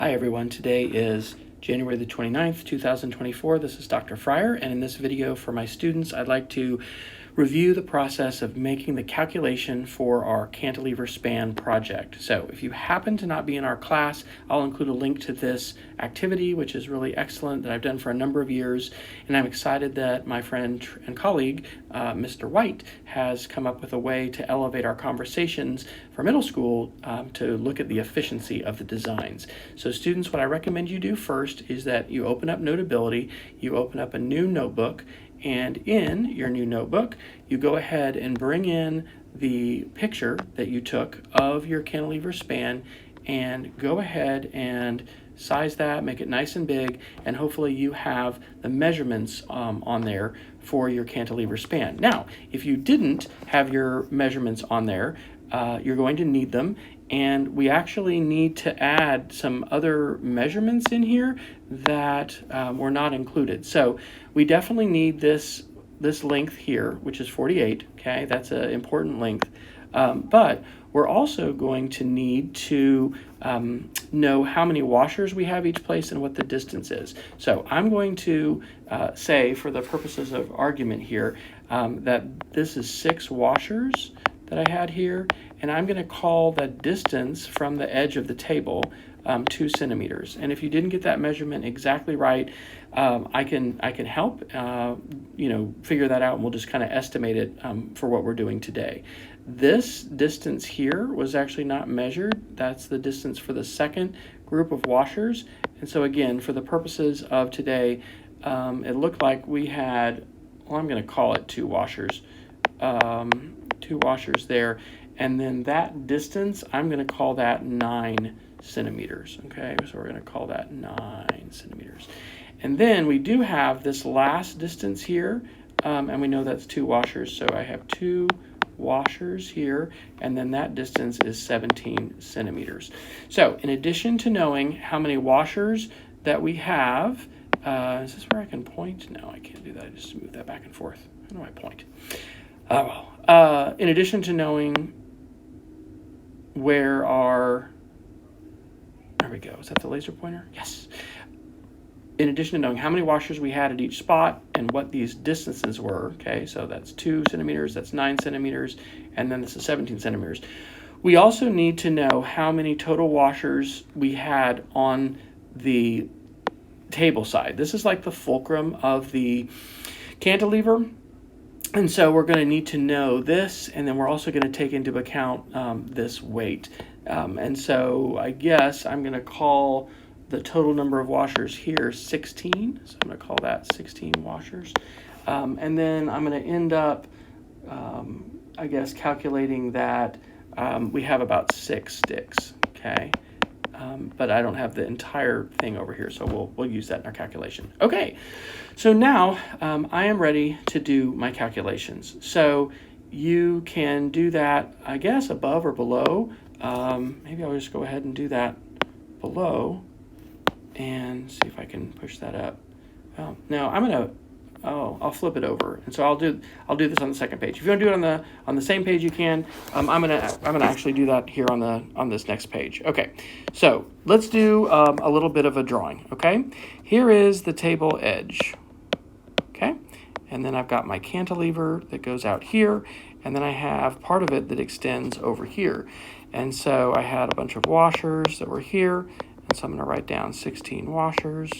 Hi everyone, today is January the 29th, 2024. This is Dr. Fryer, and in this video for my students, I'd like to review the process of making the calculation for our cantilever span project. So if you happen to not be in our class, I'll include a link to this activity, which is really excellent, that I've done for a number of years, and I'm excited that my friend and colleague, Mr. White, has come up with a way to elevate our conversations for middle school to look at the efficiency of the designs. So students, what I recommend you do first is that you open up Notability, you open up a new notebook, and in your new notebook, you go ahead and bring in the picture that you took of your cantilever span and go ahead and size that, make it nice and big, and hopefully you have the measurements on there for your cantilever span. Now, if you didn't have your measurements on there, you're going to need them, and we actually need to add some other measurements in here that were not included. So we definitely need this length here, which is 48, okay? That's an important length. But we're also going to need to know how many washers we have each place and what the distance is. So I'm going to say, for the purposes of argument here, that this is 6 washers that I had here, and I'm going to call the distance from the edge of the table 2 centimeters. And if you didn't get that measurement exactly right, I can help figure that out, and we'll just kind of estimate it for what we're doing today. This distance here was actually not measured. That's the distance for the second group of washers. And so again, for the purposes of today, it looked like we had, well, I'm going to call it 2 washers. 2 washers there, and then that distance, I'm going to call that 9 centimeters. Okay, so we're going to call that 9 centimeters. And then we do have this last distance here, and we know that's 2 washers, so I have 2 washers here, and then that distance is 17 centimeters. So in addition to knowing how many washers that we have, is this where I can point? No, I can't do that. I just move that back and forth. How do I point? In addition to knowing where our, there we go, is that the laser pointer? Yes. In addition to knowing how many washers we had at each spot and what these distances were, okay, so that's 2 centimeters, that's 9 centimeters, and then this is 17 centimeters. We also need to know how many total washers we had on the table side. This is like the fulcrum of the cantilever. And so we're going to need to know this, and then we're also going to take into account this weight. And so I guess I'm going to call the total number of washers here 16. So I'm going to call that 16 washers. And then I'm going to end up, I guess, calculating that we have about 6 sticks, okay? But I don't have the entire thing over here, so we'll use that in our calculation. Okay, so now I am ready to do my calculations. So you can do that, I guess, above or below. Maybe I'll just go ahead and do that below and see if I can push that up. Now I'm gonna, I'll flip it over, and so I'll do this on the second page. If you want to do it on the same page, you can. I'm gonna actually do that here on this next page. Okay, so let's do a little bit of a drawing. Okay, here is the table edge. Okay, and then I've got my cantilever that goes out here, and then I have part of it that extends over here. And so I had a bunch of washers that were here, and so I'm gonna write down 16 washers.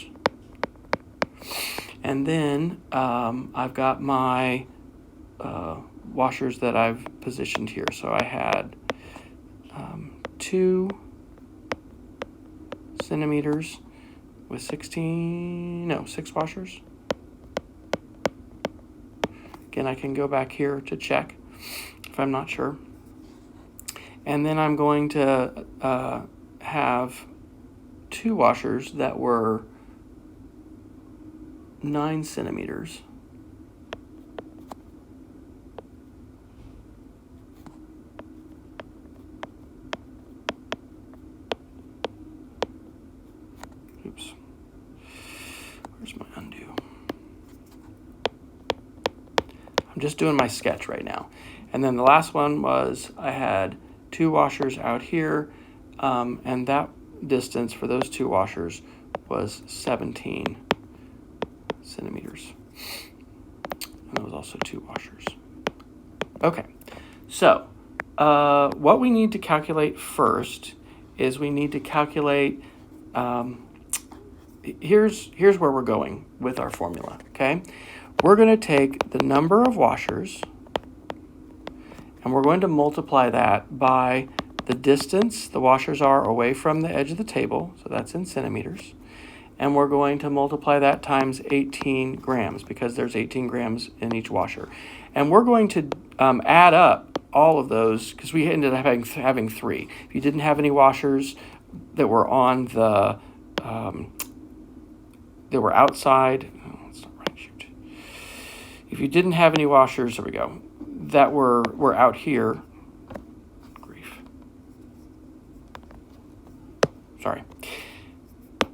And then I've got my washers that I've positioned here. So I had 2 centimeters with 6 washers. Again, I can go back here to check if I'm not sure. And then I'm going to have 2 washers that were 9 centimeters. Oops. Where's my undo? I'm just doing my sketch right now. And then the last one was I had 2 washers out here, and that distance for those two washers was 17 centimeters. And there was also two washers. Okay, so what we need to calculate first is we need to calculate, here's where we're going with our formula, okay? We're going to take the number of washers and we're going to multiply that by the distance the washers are away from the edge of the table, so that's in centimeters, and we're going to multiply that times 18 grams because there's 18 grams in each washer. And we're going to add up all of those because we ended up having three. If you didn't have any washers that were on the, that were outside, oh, that's not right, shoot. If you didn't have any washers, there we go, that were out here, sorry.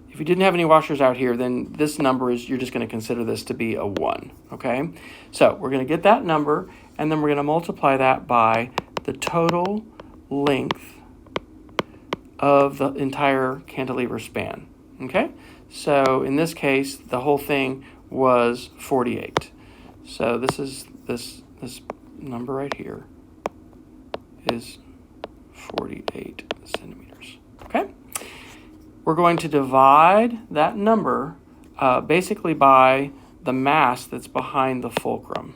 If you didn't have any washers out here, then this number is, you're just going to consider this to be a 1, okay? So we're going to get that number, and then we're going to multiply that by the total length of the entire cantilever span, okay? So in this case, the whole thing was 48. So this is, this number right here is 48 centimeters, okay? We're going to divide that number basically by the mass that's behind the fulcrum.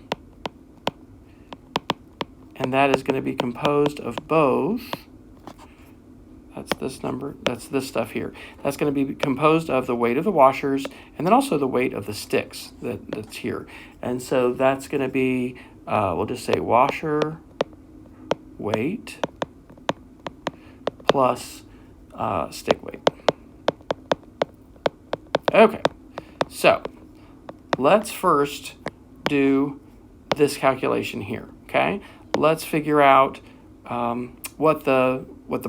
And that is going to be composed of both, that's this number, that's this stuff here. That's going to be composed of the weight of the washers and then also the weight of the sticks that's here. And so that's going to be, we'll just say washer weight plus stick weight. Okay, so let's first do this calculation here, okay? Let's figure out what the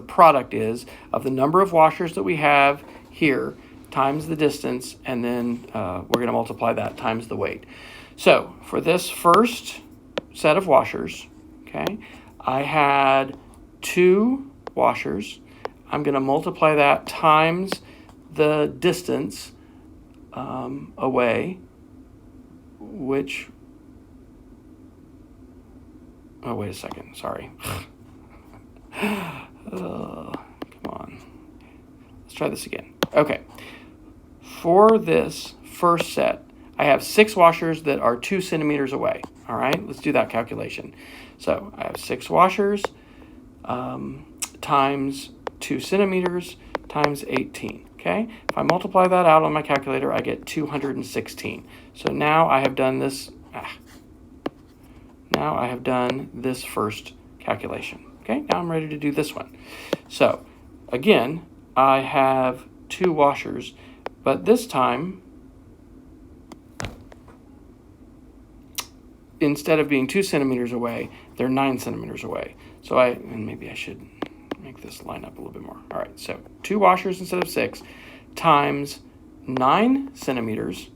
product is of the number of washers that we have here times the distance, and then we're going to multiply that times the weight. So for this first set of washers, okay, I had 2 washers. I'm going to multiply that times the distance away, which, oh, wait a second, sorry. Come on. Let's try this again. Okay. For this first set, I have 6 washers that are 2 centimeters away. All right, let's do that calculation. So I have 6 washers times 2 centimeters times 18. Okay, if I multiply that out on my calculator, I get 216. So now I have done this. Now I have done this first calculation. Okay, now I'm ready to do this one. So again, I have 2 washers, but this time, instead of being 2 centimeters away, they're 9 centimeters away. So and maybe I should make this line up a little bit more. All right, so 2 washers instead of 6 times 9 centimeters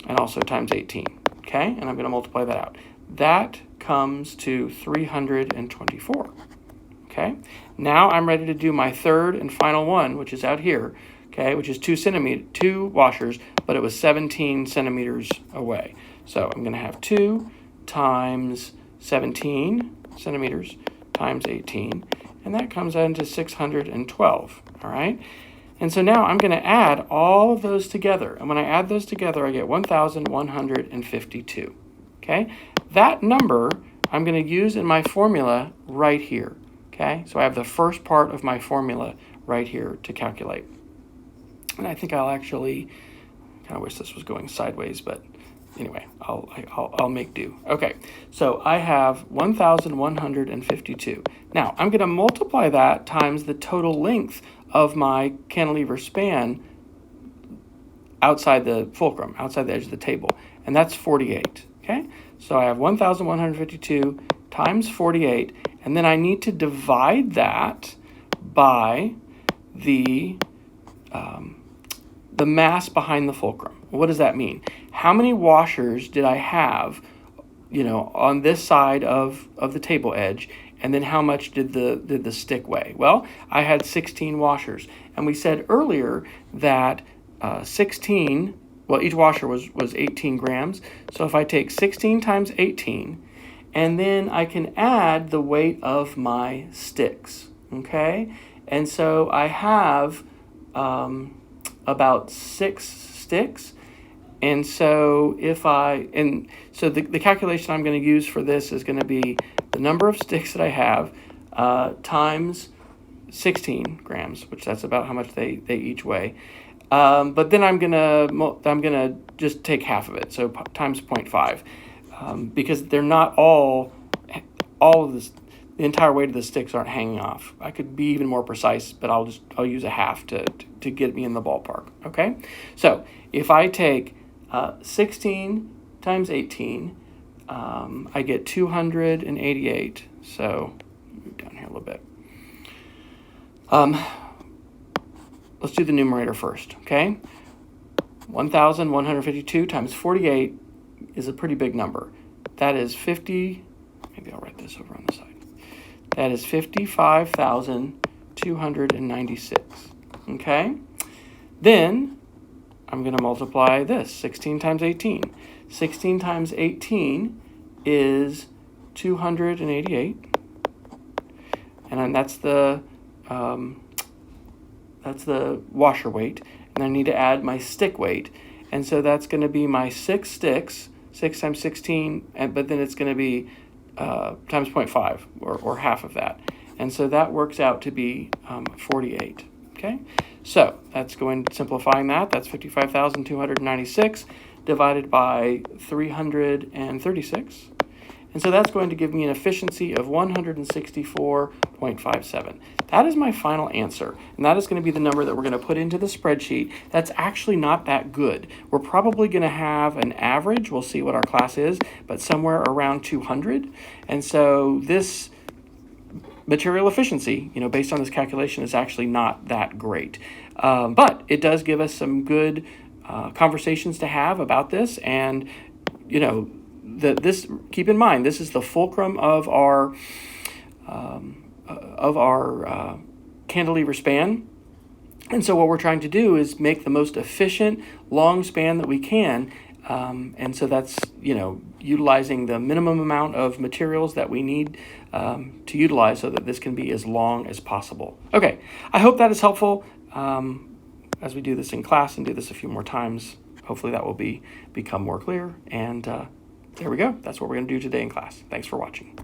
and also times 18, okay? And I'm going to multiply that out. That comes to 324, okay? Now I'm ready to do my third and final one, which is out here, okay, which is 2 washers, but it was 17 centimeters away. So I'm going to have 2 times 17 centimeters times 18, and that comes out to 612, all right? And so now I'm going to add all of those together, and when I add those together, I get 1,152, okay? That number I'm going to use in my formula right here, okay? So I have the first part of my formula right here to calculate. And I think I'll actually, kind of wish this was going sideways, but anyway, I'll make do. Okay, so I have 1,152. Now, I'm going to multiply that times the total length of my cantilever span outside the fulcrum, outside the edge of the table, and that's 48, okay? So I have 1,152 times 48, and then I need to divide that by the mass behind the fulcrum. What does that mean? How many washers did I have, you know, on this side of the table edge, and then how much did the stick weigh? Well, I had 16 washers, and we said earlier that 16, well, each washer was 18 grams. So if I take 16 times 18, and then I can add the weight of my sticks, okay? And so I have about 6 sticks. And so the calculation I'm going to use for this is going to be the number of sticks that I have times 16 grams, which that's about how much they each weigh. But then I'm gonna just take half of it, so times 0.5, because they're not all of this. The entire weight of the sticks aren't hanging off. I could be even more precise, but I'll use a half to get me in the ballpark. Okay, so if I take 16 times 18, I get 288. So move down here a little bit. Let's do the numerator first, okay? 1,152 times 48 is a pretty big number. That is 50, maybe I'll write this over on the side. That is 55,296, okay? Then I'm going to multiply this, 16 times 18. 16 times 18 is 288, and then that's the washer weight, and I need to add my stick weight, and so that's going to be my 6 sticks, 6 times 16, but then it's going to be times 0.5, or half of that, and so that works out to be 48, okay? So that's simplifying that's 55,296 divided by 336, and so that's going to give me an efficiency of 164.57. That is my final answer, and that is going to be the number that we're going to put into the spreadsheet. That's actually not that good. We're probably going to have an average, we'll see what our class is, but somewhere around 200. And so this material efficiency, based on this calculation, is actually not that great. But it does give us some good conversations to have about this, and, keep in mind, this is the fulcrum of our cantilever span. And so what we're trying to do is make the most efficient long span that we can. And so that's, utilizing the minimum amount of materials that we need to utilize so that this can be as long as possible. Okay, I hope that is helpful as we do this in class and do this a few more times. Hopefully that will become more clear. And there we go. That's what we're going to do today in class. Thanks for watching.